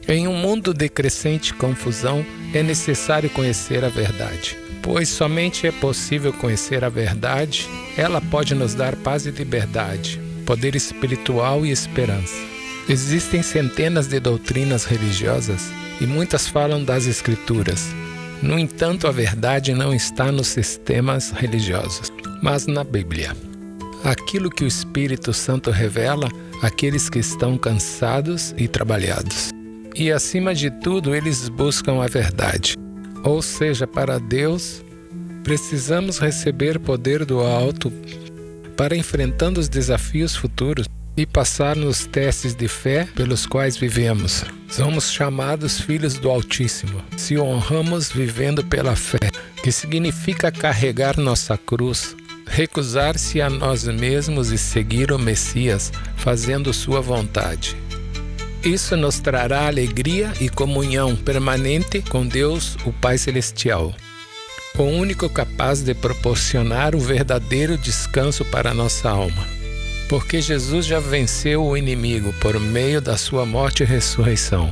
Em um mundo de crescente confusão, é necessário conhecer a verdade, pois somente é possível conhecer a verdade, ela pode nos dar paz e liberdade, poder espiritual e esperança. Existem centenas de doutrinas religiosas e muitas falam das Escrituras. No entanto, a verdade não está nos sistemas religiosos, mas na Bíblia. Aquilo que o Espírito Santo revela àqueles que estão cansados e trabalhados. E, acima de tudo, eles buscam a verdade. Ou seja, para Deus, precisamos receber poder do alto para enfrentando os desafios futuros e passar nos testes de fé pelos quais vivemos. Somos chamados filhos do Altíssimo, se honramos vivendo pela fé, que significa carregar nossa cruz, recusar-se a nós mesmos e seguir o Messias, fazendo sua vontade. Isso nos trará alegria e comunhão permanente com Deus, o Pai Celestial, o único capaz de proporcionar o verdadeiro descanso para nossa alma. Porque Jesus já venceu o inimigo por meio da sua morte e ressurreição,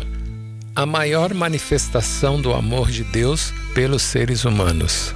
a maior manifestação do amor de Deus pelos seres humanos.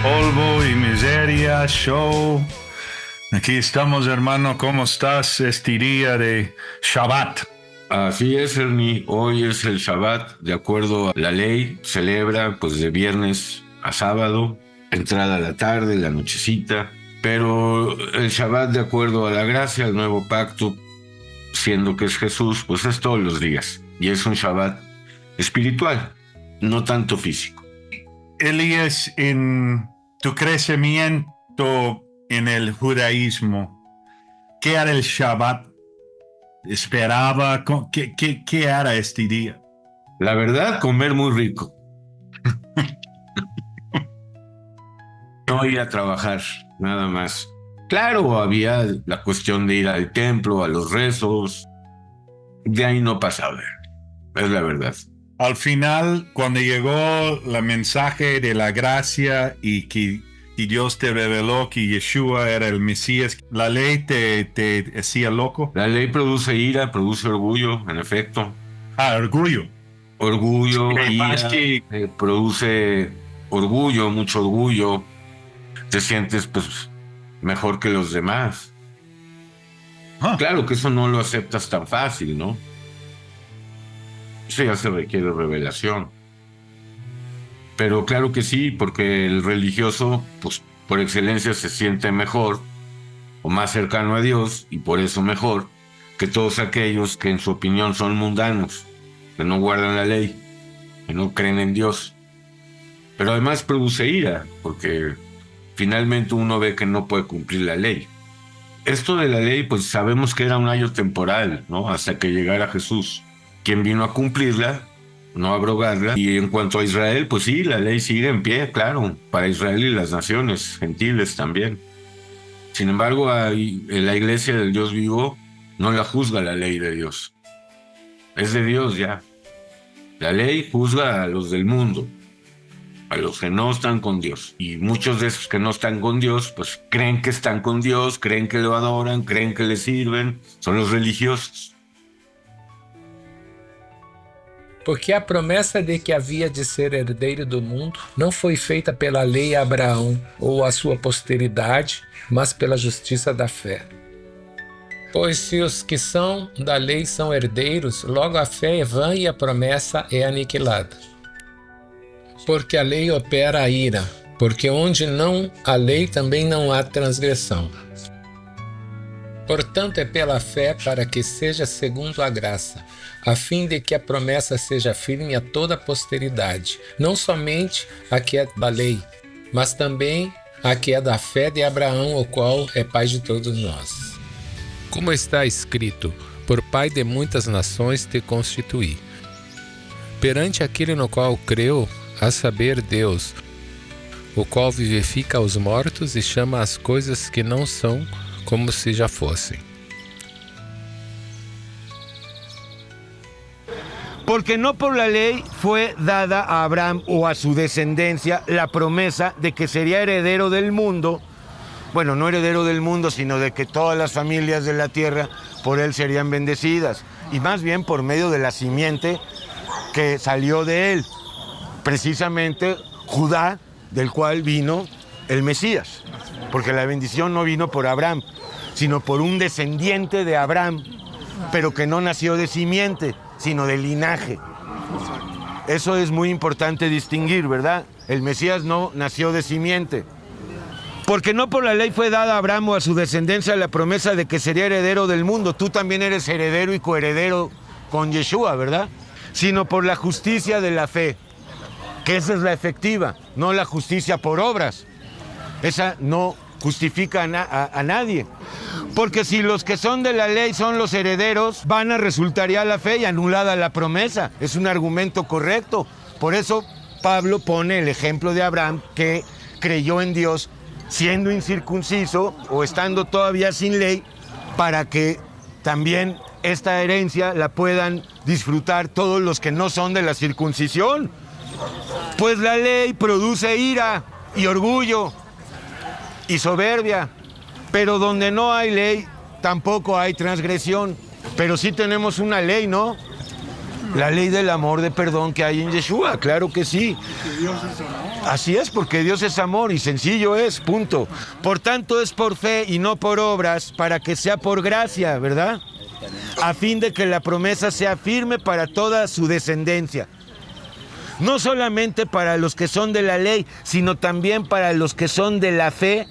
Polvo y miseria show. Aquí estamos, hermano. ¿Cómo estás este día de Shabbat? Así es, Ernie. Hoy es el Shabbat. De acuerdo a la ley, celebra pues de viernes a sábado, entrada a la tarde, la nochecita. Pero el Shabbat, de acuerdo a la gracia, al nuevo pacto, siendo que es Jesús, pues es todos los días. Y es un Shabbat espiritual, no tanto físico. Elías, en tu crecimiento en el judaísmo, ¿qué era el Shabbat? ¿Esperaba? ¿Qué era este día? La verdad, comer muy rico. No ir a trabajar, nada más. Claro, había la cuestión de ir al templo, a los rezos. De ahí no pasaba. Es la verdad. Al final, cuando llegó el mensaje de la gracia y que Dios te reveló que Yeshua era el Mesías, ¿la ley te hacía loco? La ley produce ira, produce orgullo, en efecto. Orgullo. Orgullo, Sí, ira, más que... produce orgullo, mucho orgullo. Te sientes pues mejor que los demás. Claro que eso no lo aceptas tan fácil, ¿no? Eso ya se requiere revelación. Pero claro que sí, porque el religioso, pues por excelencia se siente mejor o más cercano a Dios, y por eso mejor que todos aquellos que en su opinión son mundanos, que no guardan la ley, que no creen en Dios. Pero además produce ira, porque finalmente uno ve que no puede cumplir la ley. Esto de la ley, pues sabemos que era un año temporal, ¿no? Hasta que llegara Jesús, quien vino a cumplirla no abrogarla. Y en cuanto a Israel, pues sí, la ley sigue en pie, claro, para Israel y las naciones gentiles también. Sin embargo, en la iglesia del Dios vivo no la juzga la ley de Dios. Es de Dios ya. La ley juzga a los del mundo, a los que no están con Dios. Y muchos de esos que no están con Dios, pues creen que están con Dios, creen que lo adoran, creen que le sirven. Son los religiosos. Porque a promessa de que havia de ser herdeiro do mundo não foi feita pela lei a Abraão ou a sua posteridade, mas pela justiça da fé. Pois se os que são da lei são herdeiros, logo a fé é vã e a promessa é aniquilada. Porque a lei opera a ira, porque onde não há lei também não há transgressão. Portanto, é pela fé para que seja segundo a graça, a fim de que a promessa seja firme a toda a posteridade, não somente a que é da lei, mas também a que é da fé de Abraão, o qual é pai de todos nós. Como está escrito, por pai de muitas nações te constituí. Perante aquele no qual creu, a saber Deus, o qual vivifica os mortos e chama as coisas que não são como si ya fossem. Porque no por la ley fue dada a Abraham o a su descendencia la promesa de que sería heredero del mundo. Bueno, no heredero del mundo, sino de que todas las familias de la tierra por él serían bendecidas. Y más bien por medio de la simiente que salió de él. Precisamente Judá, del cual vino el Mesías. Porque la bendición no vino por Abraham, sino por un descendiente de Abraham, pero que no nació de simiente, sino de linaje. Eso es muy importante distinguir, ¿verdad? El Mesías no nació de simiente. Porque no por la ley fue dada a Abraham o a su descendencia la promesa de que sería heredero del mundo. Tú también eres heredero y coheredero con Yeshua, ¿verdad? Sino por la justicia de la fe, que esa es la efectiva, no la justicia por obras. Esa no justifica a nadie. Porque si los que son de la ley son los herederos, van a resultar ya la fe y anulada la promesa. Es un argumento correcto. Por eso Pablo pone el ejemplo de Abraham, que creyó en Dios siendo incircunciso o estando todavía sin ley, para que también esta herencia la puedan disfrutar todos los que no son de la circuncisión. Pues la ley produce ira y orgullo y soberbia, pero donde no hay ley, tampoco hay transgresión. Pero sí tenemos una ley, ¿no? La ley del amor, de perdón que hay en Yeshua, claro que sí. Así es, porque Dios es amor y sencillo es, punto. Por tanto es por fe y no por obras, para que sea por gracia, ¿verdad? A fin de que la promesa sea firme para toda su descendencia. No solamente para los que son de la ley, sino también para los que son de la fe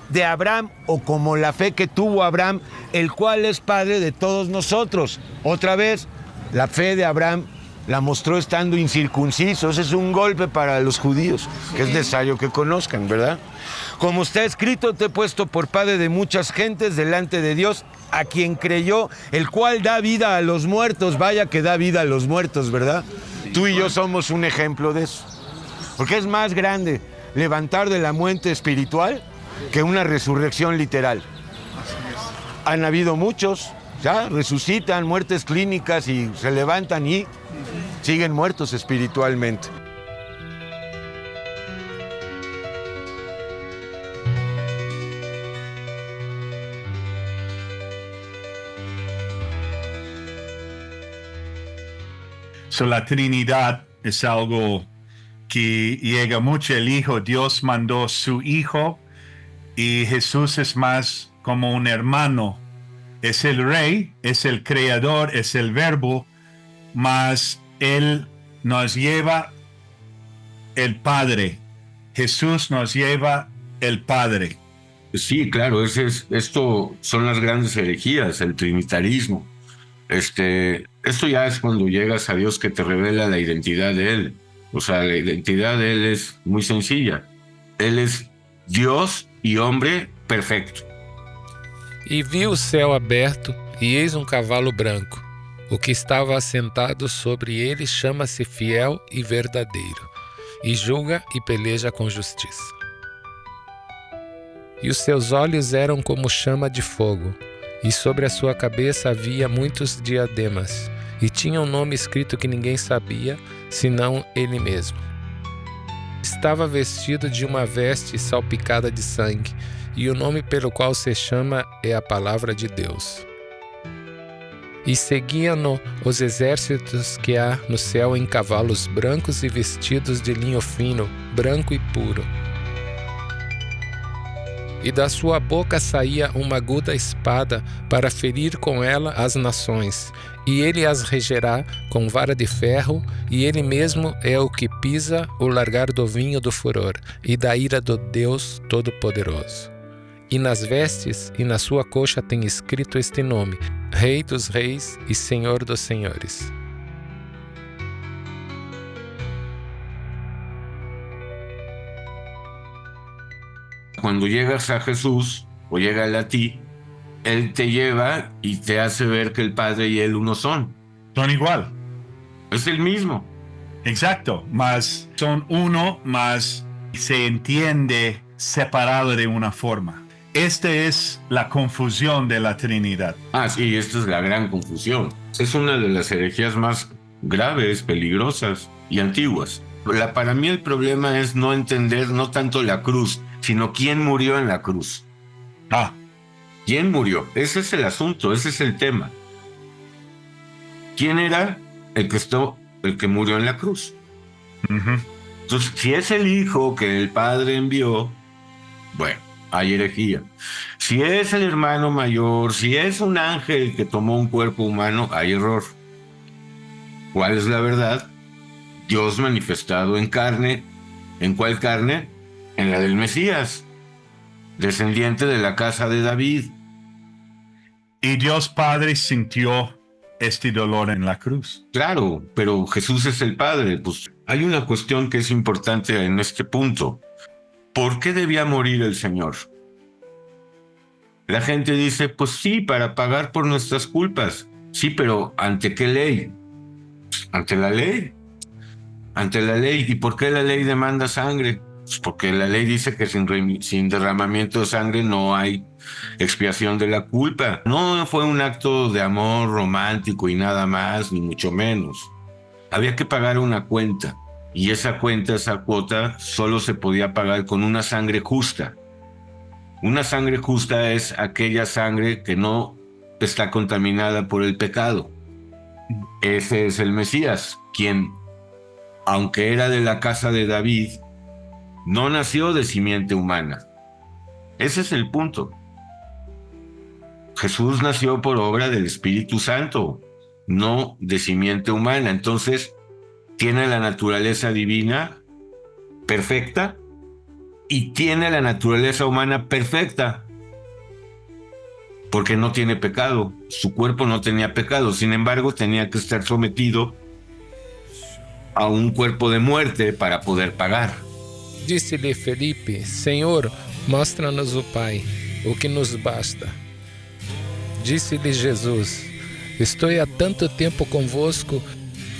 de Abraham, o como la fe que tuvo Abraham, el cual es padre de todos nosotros. Otra vez, la fe de Abraham la mostró estando incircunciso. Ese es un golpe para los judíos, que es necesario que conozcan, ¿verdad? Como está escrito, te he puesto por padre de muchas gentes delante de Dios, a quien creyó, el cual da vida a los muertos. Vaya que da vida a los muertos, ¿verdad? Tú y yo somos un ejemplo de eso. Porque es más grande levantar de la muerte espiritual que una resurrección literal. Han habido muchos, ya resucitan, muertes clínicas, y se levantan y siguen muertos espiritualmente. So, la Trinidad es algo que llega mucho. El Hijo, Dios mandó su Hijo, y Jesús es más como un hermano. Es el Rey, es el Creador, es el Verbo, mas Él nos lleva el Padre. Jesús nos lleva el Padre. Sí, claro, esto son las grandes herejías, el trinitarismo. Esto ya es cuando llegas a Dios, que te revela la identidad de Él. O sea, la identidad de Él es muy sencilla. Él es Dios e homem perfeito. E vi o céu aberto, e eis um cavalo branco. O que estava assentado sobre ele chama-se Fiel e Verdadeiro, e julga e peleja com justiça. E os seus olhos eram como chama de fogo, e sobre a sua cabeça havia muitos diademas, e tinha um nome escrito que ninguém sabia, senão ele mesmo. Estava vestido de uma veste salpicada de sangue, e o nome pelo qual se chama é a Palavra de Deus. E seguiam-no os exércitos que há no céu em cavalos brancos e vestidos de linho fino, branco e puro. E da sua boca saía uma aguda espada para ferir com ela as nações, e ele as regerá com vara de ferro, e ele mesmo é o que pisa o largar do vinho do furor e da ira do Deus Todo-Poderoso. E nas vestes e na sua coxa tem escrito este nome: Rei dos Reis e Senhor dos Senhores. Cuando llegas a Jesús, o llega Él a ti, Él te lleva y te hace ver que el Padre y Él uno son. Son igual. Es el mismo. Exacto. Mas son uno, mas se entiende separado de una forma. Esta es la confusión de la Trinidad. Ah, sí, esta es la gran confusión. Es una de las herejías más graves, peligrosas y antiguas. Para mí el problema es no entender no tanto la cruz, sino quién murió en la cruz. Ah, ¿Quién murió? Ese es el asunto, ese es el tema. ¿Quién era el que murió en la cruz? ujú. Entonces, si es el Hijo que el Padre envió, bueno, hay herejía. Si es el hermano mayor, si es un ángel que tomó un cuerpo humano, hay error. ¿Cuál es la verdad? Dios manifestado en carne. ¿En cuál carne? En la del Mesías, descendiente de la casa de David. Y Dios Padre sintió este dolor en la cruz. Claro, pero Jesús es el Padre. Pues hay una cuestión que es importante en este punto. ¿Por qué debía morir el Señor? La gente dice, pues sí, para pagar por nuestras culpas. Sí, pero ¿ante qué ley? Ante la ley. Ante la ley. ¿Y por qué la ley demanda sangre? Pues porque la ley dice que sin derramamiento de sangre no hay expiación de la culpa. No fue un acto de amor romántico y nada más, ni mucho menos. Había que pagar una cuenta. Y esa cuenta, esa cuota, solo se podía pagar con una sangre justa. Una sangre justa es aquella sangre que no está contaminada por el pecado. Ese es el Mesías, quien, aunque era de la casa de David, no nació de simiente humana. Ese es el punto. Jesús nació por obra del Espíritu Santo, no de simiente humana. Entonces, tiene la naturaleza divina perfecta y tiene la naturaleza humana perfecta, porque no tiene pecado. Su cuerpo no tenía pecado, sin embargo, tenía que estar sometido a un cuerpo de muerte para poder pagar. Disse-lhe Felipe: Senhor, mostra-nos o Pai, o que nos basta. Disse-lhe Jesus: Estou há tanto tempo convosco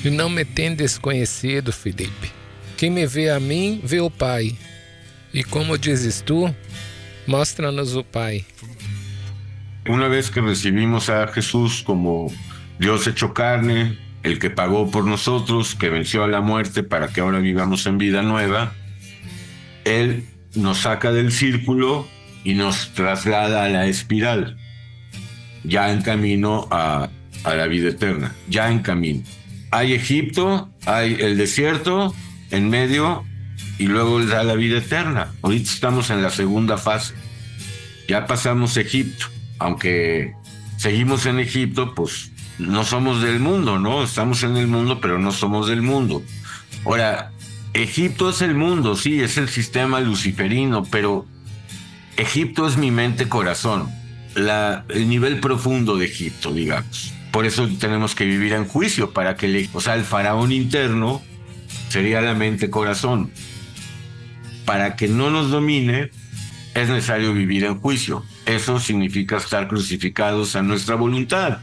e não me tendes conhecido, Felipe. Quem me vê a mim, vê o Pai. E como dizes tu, mostra-nos o Pai. Una vez que recibimos a Jesús como Dios hecho carne, el que pagó por nosotros, que venció a la muerte para que ahora vivamos en vida nueva, Él nos saca del círculo y nos traslada a la espiral, ya en camino a la vida eterna, ya en camino. Hay Egipto, hay el desierto en medio y luego da la vida eterna. Ahorita estamos en la segunda fase. Ya pasamos Egipto, aunque seguimos en Egipto, pues no somos del mundo, ¿no? Estamos en el mundo, pero no somos del mundo. Ahora, Egipto es el mundo, sí, es el sistema luciferino, pero Egipto es mi mente-corazón, el nivel profundo de Egipto, digamos. Por eso tenemos que vivir en juicio, para que el faraón interno sería la mente-corazón. Para que no nos domine, es necesario vivir en juicio. Eso significa estar crucificados a nuestra voluntad.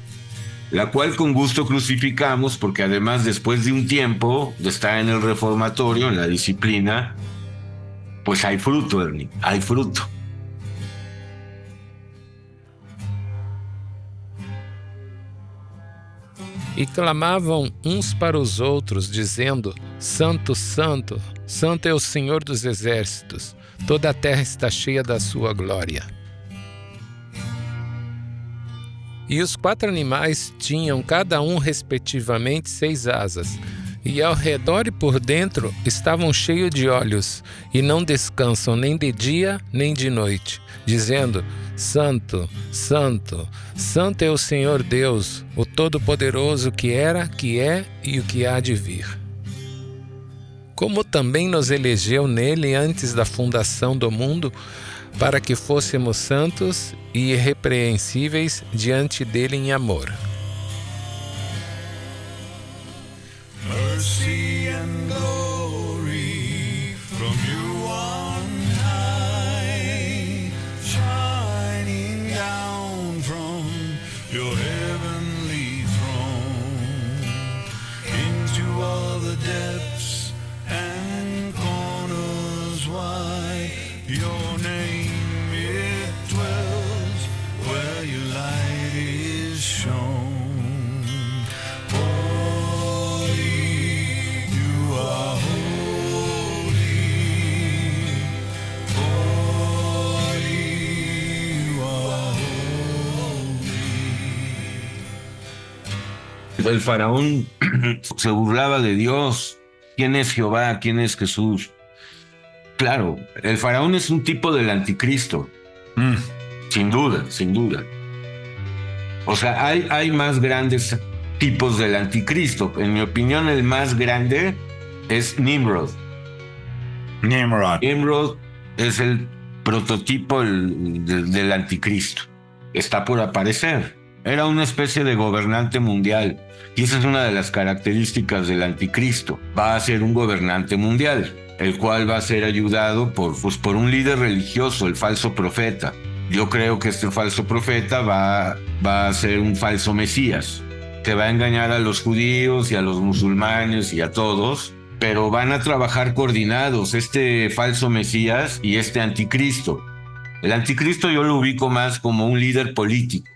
la cual con gusto crucificamos, porque además después de un tiempo de estar en el reformatorio, en la disciplina, pues hay fruto, Ernie, hay fruto. E clamavam uns para os outros, dizendo: Santo, Santo, Santo é o Senhor dos Exércitos, toda a terra está cheia da sua glória. E os 4 animais tinham cada um respectivamente 6 asas, e ao redor e por dentro estavam cheios de olhos, e não descansam nem de dia nem de noite, dizendo: Santo, Santo, Santo é o Senhor Deus, o Todo-Poderoso, que era, que é e o que há de vir. Como também nos elegeu nele antes da fundação do mundo, para que fôssemos santos e irrepreensíveis diante dele em amor. Mercy and glory from you on high, shining down from your heavenly throne into all the depths and corners wide. Your name it dwells where your light is shown. El faraón se burlaba de Dios. ¿Quién es Jehová? ¿Quién es Jesús? Claro, el faraón es un tipo del anticristo. Sin duda, sin duda. O sea, hay más grandes tipos del anticristo. En mi opinión, el más grande es Nimrod. Nimrod es el prototipo del anticristo. Está por aparecer. Era una especie de gobernante mundial. Y esa es una de las características del anticristo. Va a ser un gobernante mundial, el cual va a ser ayudado por un líder religioso, el falso profeta. Yo creo que este falso profeta va a ser un falso Mesías, que va a engañar a los judíos y a los musulmanes y a todos, pero van a trabajar coordinados, este falso Mesías y este anticristo. El anticristo yo lo ubico más como un líder político.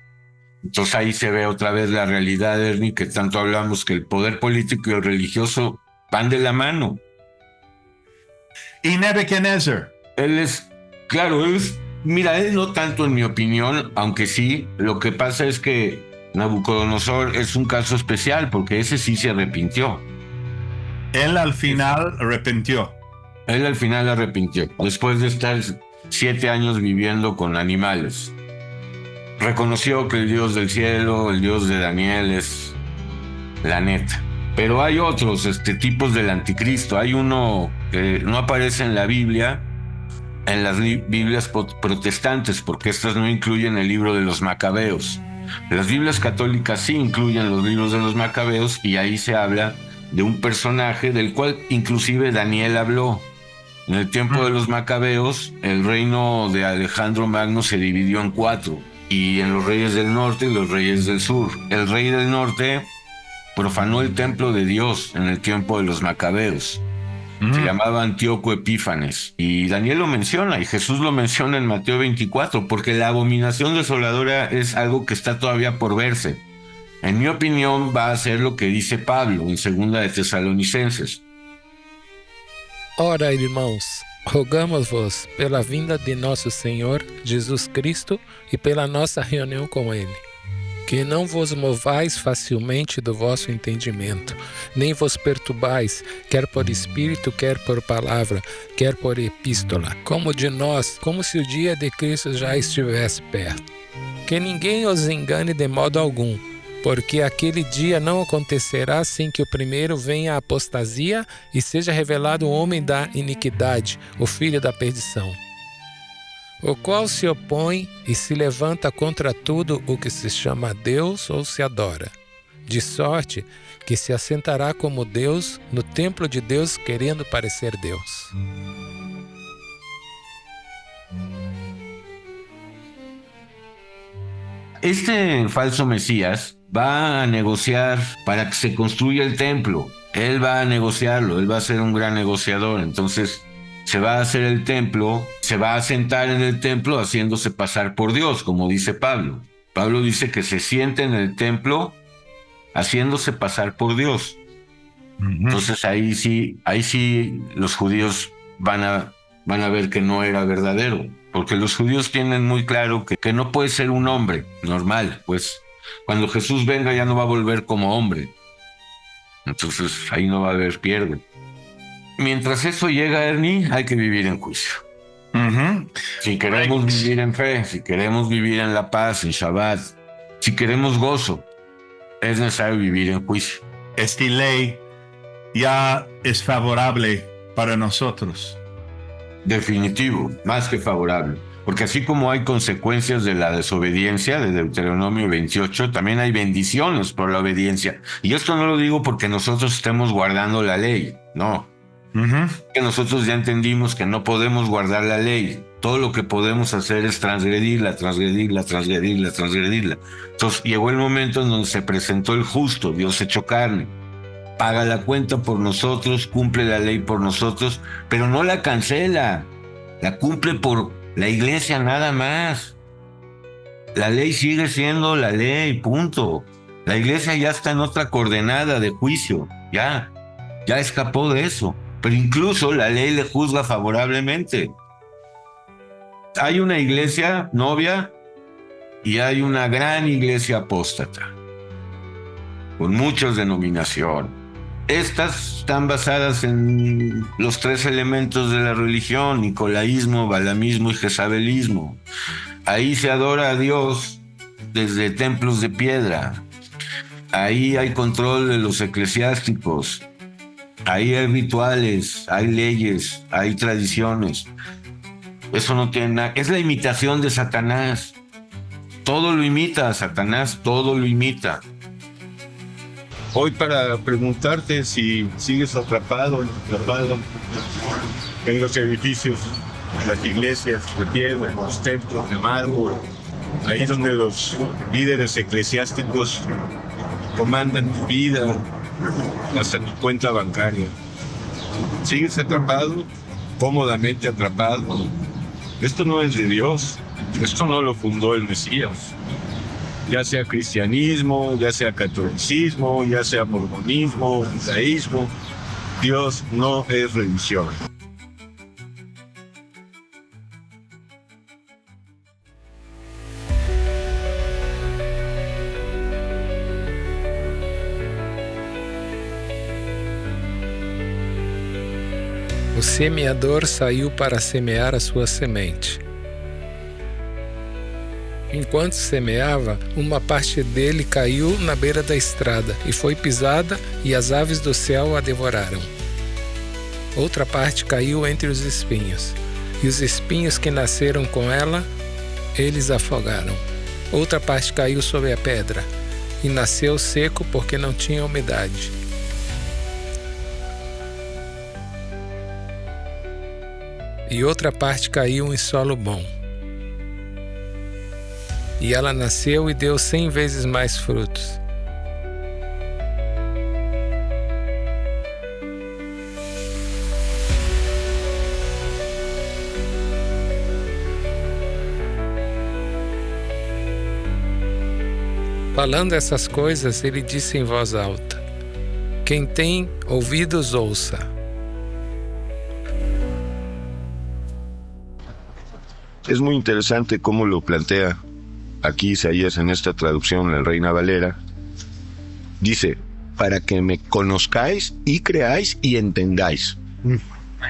Entonces ahí se ve otra vez la realidad, Ernie, que tanto hablamos, que el poder político y el religioso van de la mano. Y Nebuchadnezzar. Mira, él no tanto en mi opinión, aunque sí, lo que pasa es que Nabucodonosor es un caso especial, porque ese sí se arrepintió. Él al final arrepintió. Después de estar 7 años viviendo con animales. Reconoció que el Dios del cielo, el Dios de Daniel es la neta. Pero hay otros tipos del anticristo. Hay uno que no aparece en la Biblia, en las Biblias protestantes, porque estas no incluyen el libro de los Macabeos. Las Biblias católicas sí incluyen los libros de los Macabeos, y ahí se habla de un personaje del cual inclusive Daniel habló. En el tiempo de los Macabeos, el reino de Alejandro Magno se dividió en 4, y en los reyes del norte y los reyes del sur. El rey del norte profanó el templo de Dios en el tiempo de los Macabeos. Se llamaba Antíoco Epífanes, y Daniel lo menciona, y Jesús lo menciona en Mateo 24, porque la abominación desoladora es algo que está todavía por verse. En mi opinión, va a ser lo que dice Pablo en 2 de Tesalonicenses. Ora, irmãos, rogamos-vos pela vinda de nosso Senhor Jesus Cristo e pela nossa reunião com Ele, que não vos movais facilmente do vosso entendimento, nem vos perturbais, quer por espírito, quer por palavra, quer por epístola, como se o dia de Cristo já estivesse perto. Que ninguém os engane de modo algum, porque aquele dia não acontecerá sem que o primeiro venha a apostasia e seja revelado o homem da iniquidade, o filho da perdição, o qual se opõe e se levanta contra tudo o que se chama Deus ou se adora, de sorte que se assentará como Deus no templo de Deus, querendo parecer Deus. Este falso Mesías va a negociar para que se construya el templo. Él va a negociarlo, él va a ser un gran negociador. Entonces se va a hacer el templo, se va a sentar en el templo haciéndose pasar por Dios, como dice Pablo. Pablo dice que se siente en el templo haciéndose pasar por Dios. Entonces ahí sí los judíos van a ver que no era verdadero, porque los judíos tienen muy claro que no puede ser un hombre normal, pues cuando Jesús venga ya no va a volver como hombre. Entonces ahí no va a haber pierde. Mientras eso llega, Ernie, hay que vivir en juicio. Si queremos vivir en fe, si queremos vivir en la paz, en Shabbat, si queremos gozo, es necesario vivir en juicio. Esta ley ya es favorable para nosotros. Definitivo, más que favorable. Porque así como hay consecuencias de la desobediencia, de Deuteronomio 28, también hay bendiciones por la obediencia. Y esto no lo digo porque nosotros estemos guardando la ley, no. Que nosotros ya entendimos que no podemos guardar la ley. Todo lo que podemos hacer es transgredirla. Entonces llegó el momento en donde se presentó el justo, Dios hecho carne. Paga la cuenta por nosotros, cumple la ley por nosotros, pero no la cancela. La cumple por la iglesia nada más. La ley sigue siendo la ley, punto. La iglesia ya está en otra coordenada de juicio. Ya escapó de eso. Pero incluso la ley le juzga favorablemente. Hay una iglesia novia y hay una gran iglesia apóstata, con muchas denominaciones. Estas están basadas en los 3 elementos de la religión: nicolaísmo, balamismo y jezabelismo. Ahí se adora a Dios desde templos de piedra. Ahí hay control de los eclesiásticos. Ahí hay rituales, hay leyes, hay tradiciones. Eso no tiene nada. Es la imitación de Satanás. Todo lo imita a Satanás, todo lo imita. Hoy para preguntarte si sigues atrapado en los edificios, en las iglesias de piedra, en los templos de mármol, ahí donde los líderes eclesiásticos comandan tu vida, hasta tu cuenta bancaria. ¿Sigues atrapado? Cómodamente atrapado. Esto no es de Dios. Esto no lo fundó el Mesías. Ya sea cristianismo, ya sea catolicismo, ya sea mormonismo, judaísmo, Dios no es religión. O semeador saiu para semear a sua semente. Enquanto semeava, uma parte dele caiu na beira da estrada e foi pisada, e as aves do céu a devoraram. Outra parte caiu entre os espinhos, e os espinhos que nasceram com ela, eles afogaram. Outra parte caiu sobre a pedra, e nasceu seco porque não tinha umidade. E outra parte caiu em solo bom. E ela nasceu e deu 100 vezes mais frutos. Falando essas coisas, ele disse em voz alta: quem tem ouvidos, ouça. Es muy interesante cómo lo plantea aquí Isaías en esta traducción, la Reina Valera. Dice, para que me conozcáis y creáis y entendáis.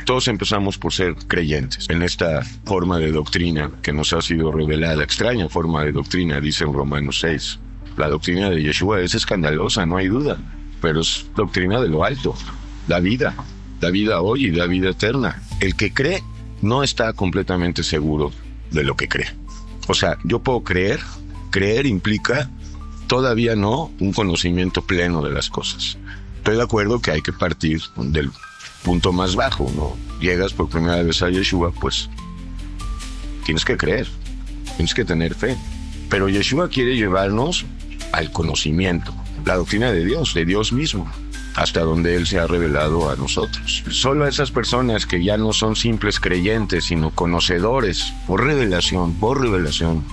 Todos empezamos por ser creyentes en esta forma de doctrina que nos ha sido revelada, extraña forma de doctrina, dice en Romanos 6. La doctrina de Yeshua es escandalosa, no hay duda, pero es doctrina de lo alto, la vida hoy y la vida eterna. El que cree no está completamente seguro de lo que cree. O sea, yo puedo creer implica todavía no un conocimiento pleno de las cosas. Estoy de acuerdo que hay que partir del punto más bajo, ¿no? Llegas por primera vez a Yeshua, pues tienes que creer, tienes que tener fe. Pero Yeshua quiere llevarnos al conocimiento, la doctrina de Dios mismo, hasta donde Él se ha revelado a nosotros. Solo a esas personas que ya no son simples creyentes, sino conocedores, por revelación,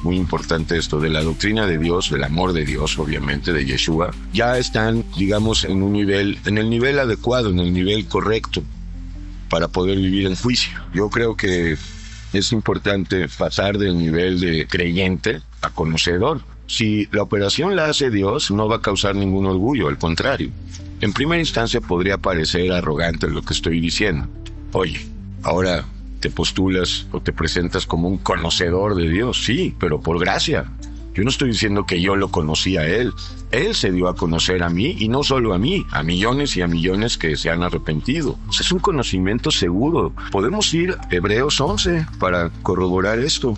muy importante esto, de la doctrina de Dios, del amor de Dios, obviamente, de Yeshua, ya están, digamos, en el nivel adecuado, en el nivel correcto, para poder vivir en juicio. Yo creo que es importante pasar del nivel de creyente a conocedor. Si la operación la hace Dios, no va a causar ningún orgullo, al contrario. En primera instancia podría parecer arrogante lo que estoy diciendo. Oye, ahora te postulas o te presentas como un conocedor de Dios. Sí, pero por gracia. Yo no estoy diciendo que yo lo conocí a Él. Él se dio a conocer a mí, y no solo a mí, a millones y a millones que se han arrepentido. Es un conocimiento seguro. Podemos ir a Hebreos 11 para corroborar esto.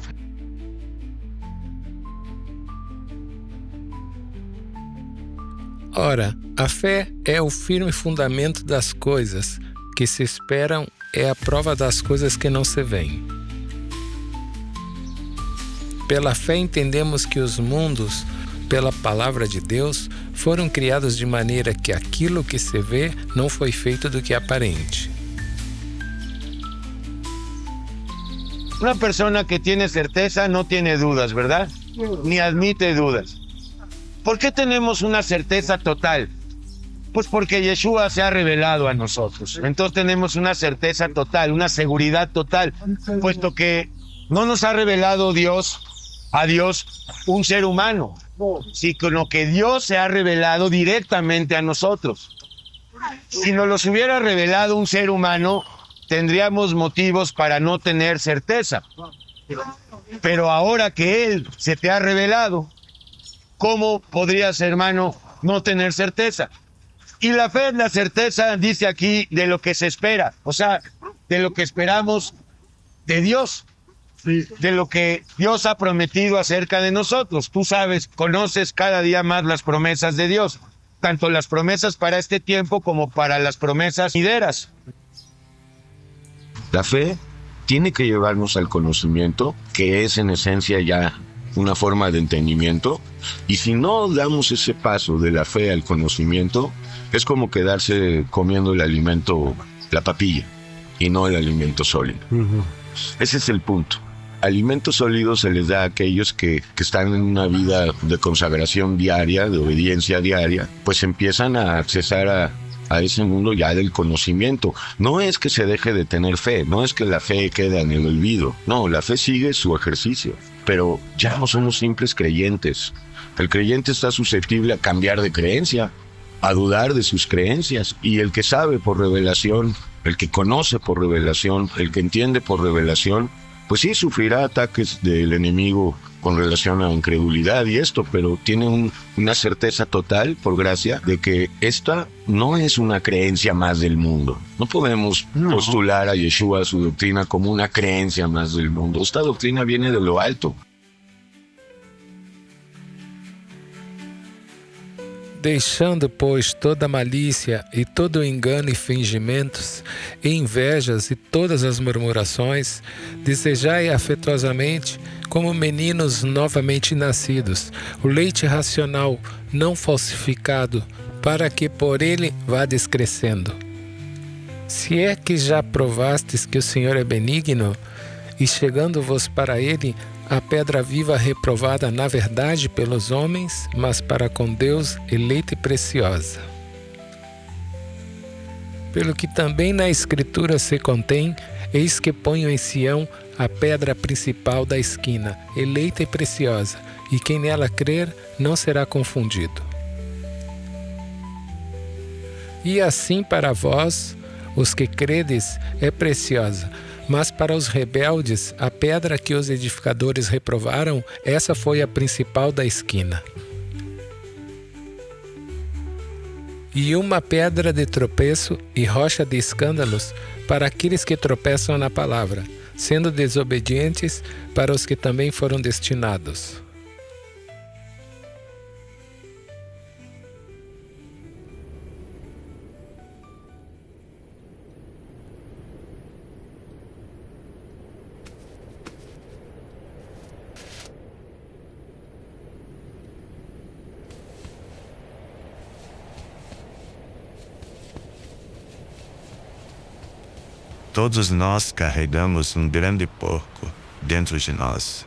Ora, a fé é o firme fundamento das coisas que se esperam, é a prova das coisas que não se veem. Pela fé entendemos que os mundos, pela palavra de Deus, foram criados de maneira que aquilo que se vê não foi feito do que é aparente. Una persona que tiene certeza no tiene dudas, ¿verdad? Ni admite dudas. ¿Por qué tenemos una certeza total? Pues porque Yeshua se ha revelado a nosotros. Entonces tenemos una certeza total, una seguridad total, puesto que no nos ha revelado a Dios un ser humano, sino que Dios se ha revelado directamente a nosotros. Si nos los hubiera revelado un ser humano, tendríamos motivos para no tener certeza. Pero ahora que Él se te ha revelado, ¿cómo podrías, hermano, no tener certeza? Y la fe es la certeza, dice aquí, de lo que se espera, o sea, de lo que esperamos de Dios, de lo que Dios ha prometido acerca de nosotros. Tú sabes, conoces cada día más las promesas de Dios, tanto las promesas para este tiempo como para las promesas venideras. La fe tiene que llevarnos al conocimiento, que es en esencia ya una forma de entendimiento, y si no damos ese paso de la fe al conocimiento, es como quedarse comiendo el alimento, la papilla, y no el alimento sólido. Ese es el punto. Alimento sólido se les da a aquellos que están en una vida de consagración diaria, de obediencia diaria, pues empiezan a accesar a ese mundo ya del conocimiento. No es que se deje de tener fe, no es que la fe quede en el olvido, no, la fe sigue su ejercicio, pero ya no somos simples creyentes. El creyente está susceptible a cambiar de creencia, a dudar de sus creencias, y el que sabe por revelación, el que conoce por revelación, el que entiende por revelación, pues sí sufrirá ataques del enemigo con relación a incredulidad y esto, pero tiene una certeza total, por gracia, de que esta no es una creencia más del mundo. No podemos postular a Yeshua, su doctrina, como una creencia más del mundo. Esta doctrina viene de lo alto. Deixando, pois, toda malícia e todo engano e fingimentos, e invejas e todas as murmurações, desejai afetuosamente, como meninos novamente nascidos, o leite racional, não falsificado, para que por ele vades crescendo. Se é que já provastes que o Senhor é benigno, e chegando-vos para ele, a pedra viva reprovada na verdade pelos homens, mas para com Deus eleita e preciosa. Pelo que também na Escritura se contém, eis que ponho em Sião a pedra principal da esquina, eleita e preciosa, e quem nela crer não será confundido. E assim para vós, os que credes, é preciosa, mas para os rebeldes, a pedra que os edificadores reprovaram, essa foi a principal da esquina. E uma pedra de tropeço e rocha de escândalos para aqueles que tropeçam na palavra, sendo desobedientes para os que também foram destinados. Todos nós carregamos um grande porco dentro de nós.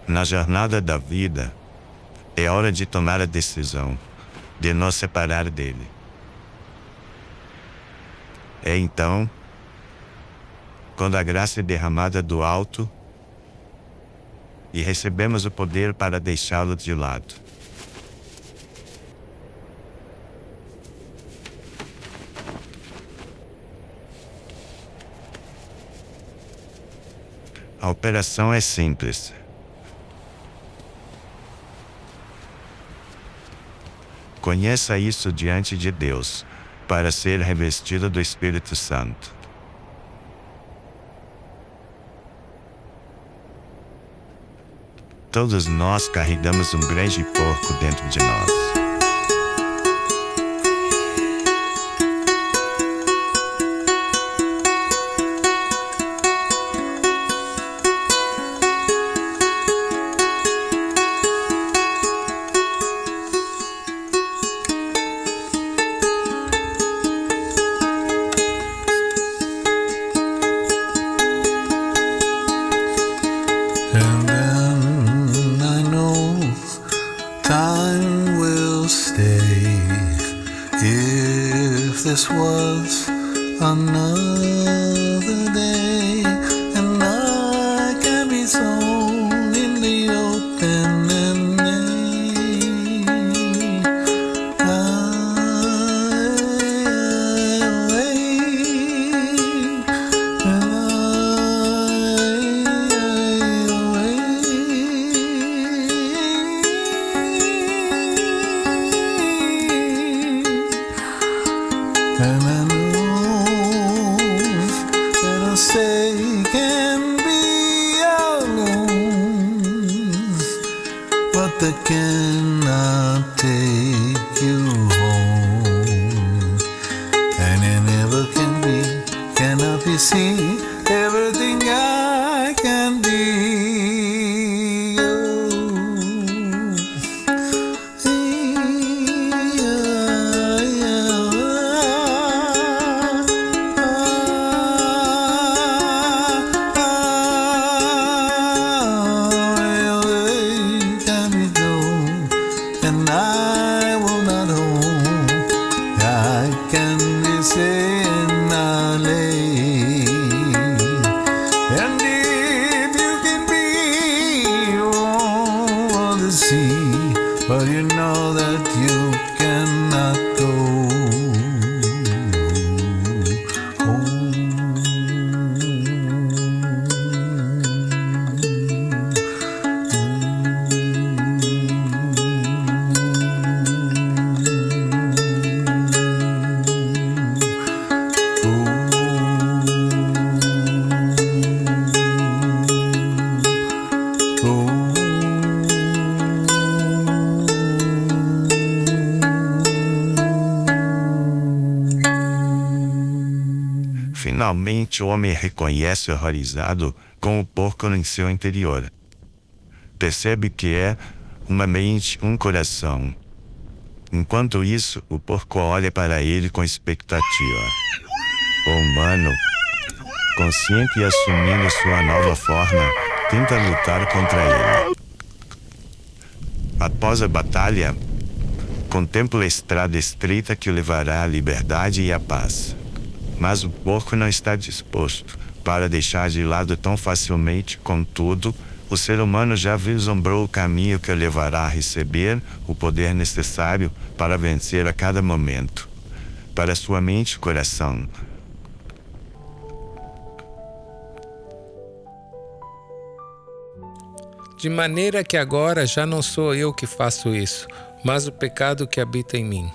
Na jornada da vida, é hora de tomar a decisão de nos separar dele. É então, quando a graça é derramada do alto e recebemos o poder para deixá-lo de lado. A operação é simples. Conheça isso diante de Deus, para ser revestido do Espírito Santo. Todos nós carregamos um grande porco dentro de nós. And then I know time will stay. If this was another day, and I can be thrown in the open and and I know that I say can be alone, but they cannot take you home, and it never can be, cannot be seen. Everything I can be. And I will not hold. I can be saying I lay. And if you can be over the sea, but you know that you cannot go. Finalmente o homem reconhece horrorizado com o porco em seu interior. Percebe que é uma mente, um coração. Enquanto isso, o porco olha para ele com expectativa. O humano, consciente e assumindo sua nova forma, tenta lutar contra ele. Após a batalha, contempla a estrada estreita que o levará à liberdade e à paz. Mas o porco não está disposto para deixar de lado tão facilmente. Contudo, o ser humano já vislumbrou o caminho que o levará a receber o poder necessário para vencer a cada momento. Para sua mente e coração. De maneira que agora já não sou eu que faço isso, mas o pecado que habita em mim.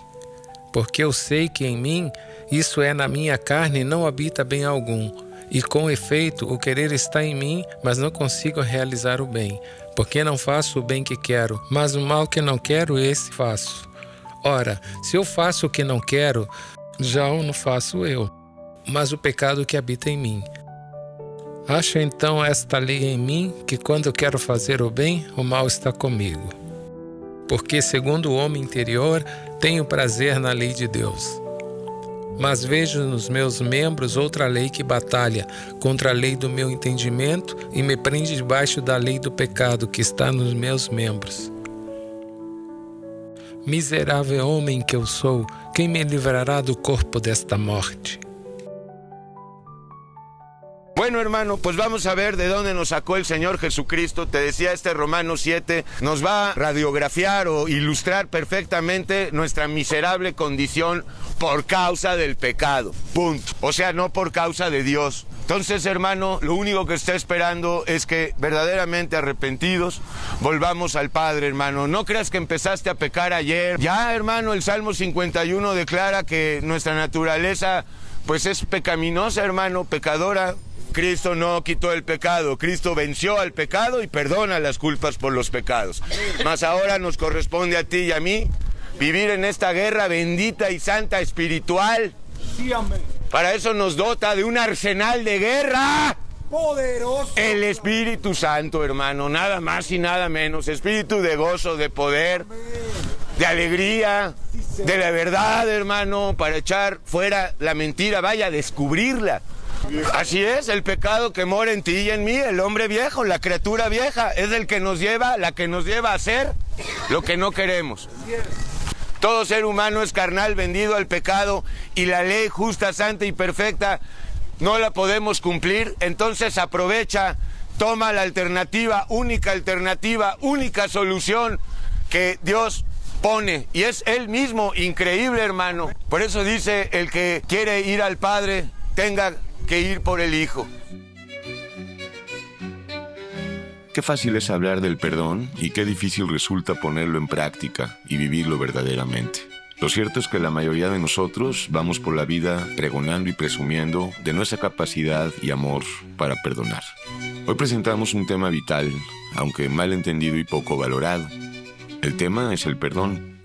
Porque eu sei que em mim, isso é na minha carne, não habita bem algum. E com efeito, o querer está em mim, mas não consigo realizar o bem. Porque não faço o bem que quero, mas o mal que não quero, esse faço. Ora, se eu faço o que não quero, já o não faço eu, mas o pecado que habita em mim. Acho então esta lei em mim, que quando eu quero fazer o bem, o mal está comigo. Porque, segundo o homem interior, tenho prazer na lei de Deus. Mas vejo nos meus membros outra lei que batalha contra a lei do meu entendimento e me prende debaixo da lei do pecado que está nos meus membros. Miserável homem que eu sou, quem me livrará do corpo desta morte? Bueno, hermano, pues vamos a ver de dónde nos sacó el Señor Jesucristo. Te decía, Romanos 7 nos va a radiografiar o ilustrar perfectamente nuestra miserable condición por causa del pecado. Punto. O sea, no por causa de Dios. Entonces, hermano, lo único que está esperando es que verdaderamente arrepentidos volvamos al Padre, hermano. No creas que empezaste a pecar ayer. Ya, hermano, el Salmo 51 declara que nuestra naturaleza pues es pecaminosa, hermano, pecadora. Cristo no quitó el pecado, Cristo venció al pecado y perdona las culpas por los pecados. Mas ahora nos corresponde a ti y a mí vivir en esta guerra bendita y santa espiritual. Sí, amén. Para eso nos dota de un arsenal de guerra. Poderoso. El Espíritu Santo, hermano, nada más y nada menos. Espíritu de gozo, de poder, de alegría, de la verdad, hermano, para echar fuera la mentira, vaya a descubrirla. Así es, el pecado que mora en ti y en mí, el hombre viejo, la criatura vieja, es el que nos lleva, la que nos lleva a hacer lo que no queremos. Todo ser humano es carnal, vendido al pecado, y la ley justa, santa y perfecta no la podemos cumplir. Entonces aprovecha, toma la alternativa, única solución que Dios pone, y es Él mismo. Increíble, hermano. Por eso dice, el que quiere ir al Padre tenga que ir por el Hijo. Qué fácil es hablar del perdón y qué difícil resulta ponerlo en práctica y vivirlo verdaderamente. Lo cierto es que la mayoría de nosotros vamos por la vida pregonando y presumiendo de nuestra capacidad y amor para perdonar. Hoy presentamos un tema vital, aunque mal entendido y poco valorado. El tema es el perdón.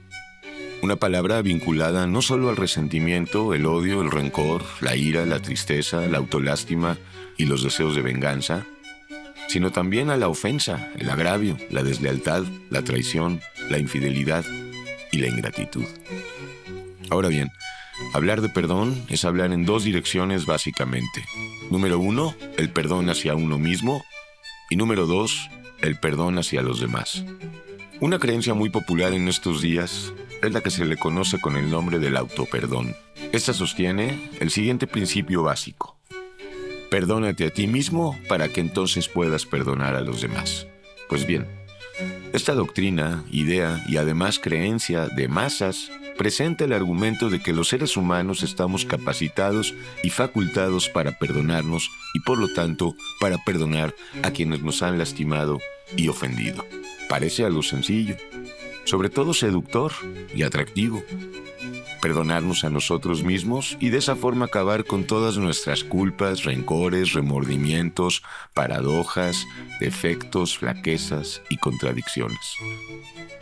Una palabra vinculada no solo al resentimiento, el odio, el rencor, la ira, la tristeza, la autolástima y los deseos de venganza, sino también a la ofensa, el agravio, la deslealtad, la traición, la infidelidad y la ingratitud. Ahora bien, hablar de perdón es hablar en dos direcciones básicamente. Número 1, el perdón hacia uno mismo, y número 2, el perdón hacia los demás. Una creencia muy popular en estos días es la que se le conoce con el nombre del autoperdón. Esta sostiene el siguiente principio básico: perdónate a ti mismo para que entonces puedas perdonar a los demás. Pues bien, esta doctrina, idea y además creencia de masas presenta el argumento de que los seres humanos estamos capacitados y facultados para perdonarnos y por lo tanto para perdonar a quienes nos han lastimado y ofendido. Parece algo sencillo, sobre todo seductor y atractivo. Perdonarnos a nosotros mismos y de esa forma acabar con todas nuestras culpas, rencores, remordimientos, paradojas, defectos, flaquezas y contradicciones.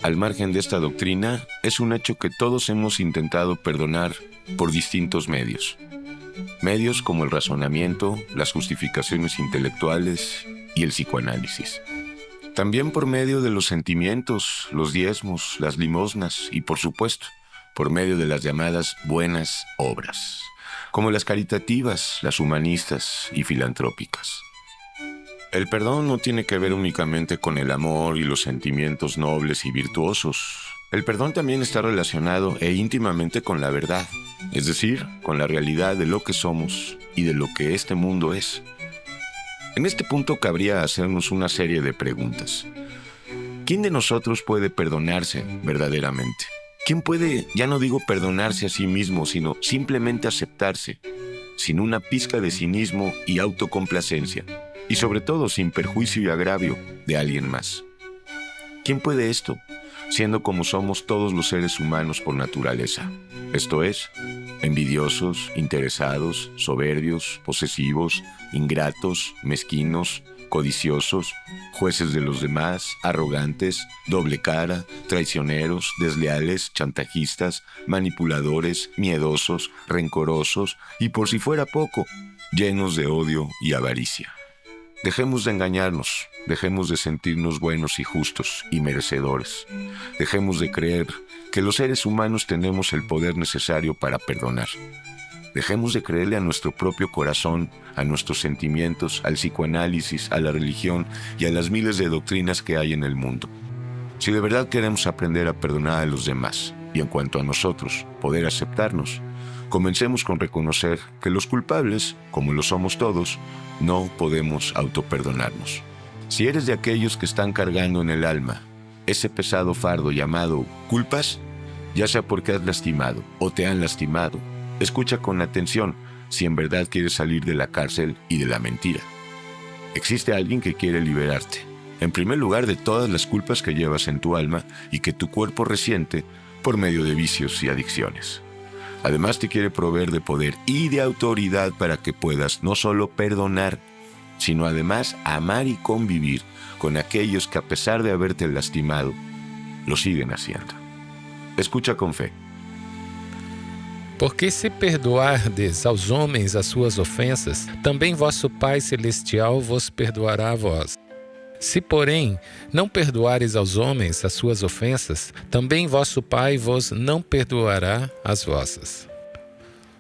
Al margen de esta doctrina, es un hecho que todos hemos intentado perdonar por distintos medios. Medios como el razonamiento, las justificaciones intelectuales y el psicoanálisis. También por medio de los sentimientos, los diezmos, las limosnas y, por supuesto, por medio de las llamadas buenas obras, como las caritativas, las humanistas y filantrópicas. El perdón no tiene que ver únicamente con el amor y los sentimientos nobles y virtuosos. El perdón también está relacionado e íntimamente con la verdad, es decir, con la realidad de lo que somos y de lo que este mundo es. En este punto cabría hacernos una serie de preguntas. ¿Quién de nosotros puede perdonarse verdaderamente? ¿Quién puede, ya no digo perdonarse a sí mismo, sino simplemente aceptarse, sin una pizca de cinismo y autocomplacencia, y sobre todo sin perjuicio y agravio de alguien más? ¿Quién puede esto, siendo como somos todos los seres humanos por naturaleza? Esto es, envidiosos, interesados, soberbios, posesivos, ingratos, mezquinos, codiciosos, jueces de los demás, arrogantes, doble cara, traicioneros, desleales, chantajistas, manipuladores, miedosos, rencorosos y, por si fuera poco, llenos de odio y avaricia. Dejemos de engañarnos, dejemos de sentirnos buenos y justos y merecedores. Dejemos de creer que los seres humanos tenemos el poder necesario para perdonar. Dejemos de creerle a nuestro propio corazón, a nuestros sentimientos, al psicoanálisis, a la religión y a las miles de doctrinas que hay en el mundo. Si de verdad queremos aprender a perdonar a los demás y en cuanto a nosotros, poder aceptarnos, comencemos con reconocer que los culpables, como lo somos todos, no podemos autoperdonarnos. Si eres de aquellos que están cargando en el alma ese pesado fardo llamado culpas, ya sea porque has lastimado o te han lastimado, escucha con atención si en verdad quieres salir de la cárcel y de la mentira. Existe alguien que quiere liberarte, en primer lugar de todas las culpas que llevas en tu alma y que tu cuerpo resiente por medio de vicios y adicciones. Además te quiere proveer de poder y de autoridad para que puedas no solo perdonar, sino además amar y convivir con aquellos que a pesar de haberte lastimado, lo siguen haciendo. Escucha con fe. Porque se perdoardes aos homens as suas ofensas, também vosso Pai Celestial vos perdoará a vós. Se, porém, não perdoares aos homens as suas ofensas, também vosso Pai vos não perdoará as vossas.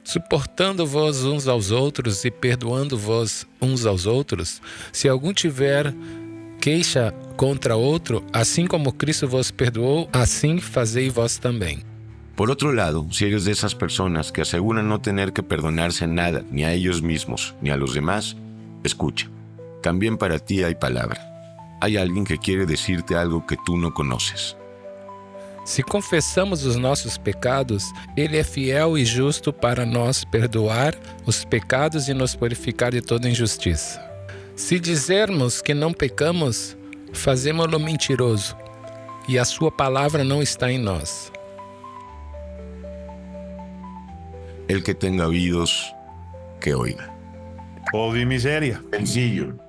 Suportando-vos uns aos outros e perdoando-vos uns aos outros, se algum tiver queixa contra outro, assim como Cristo vos perdoou, assim fazei vós também. Por otro lado, si eres de esas personas que aseguran no tener que perdonarse nada, ni a ellos mismos, ni a los demás, escucha. También para ti hay palabra. Hay alguien que quiere decirte algo que tú no conoces. Se confessamos os nossos pecados, Ele é fiel e justo para nos perdoar os pecados e nos purificar de toda injustiça. Se dizermos que não pecamos, fazemo-lo mentiroso, e a sua palavra não está em nós. El que tenga oídos, que oiga. Pobre miseria. Sencillo.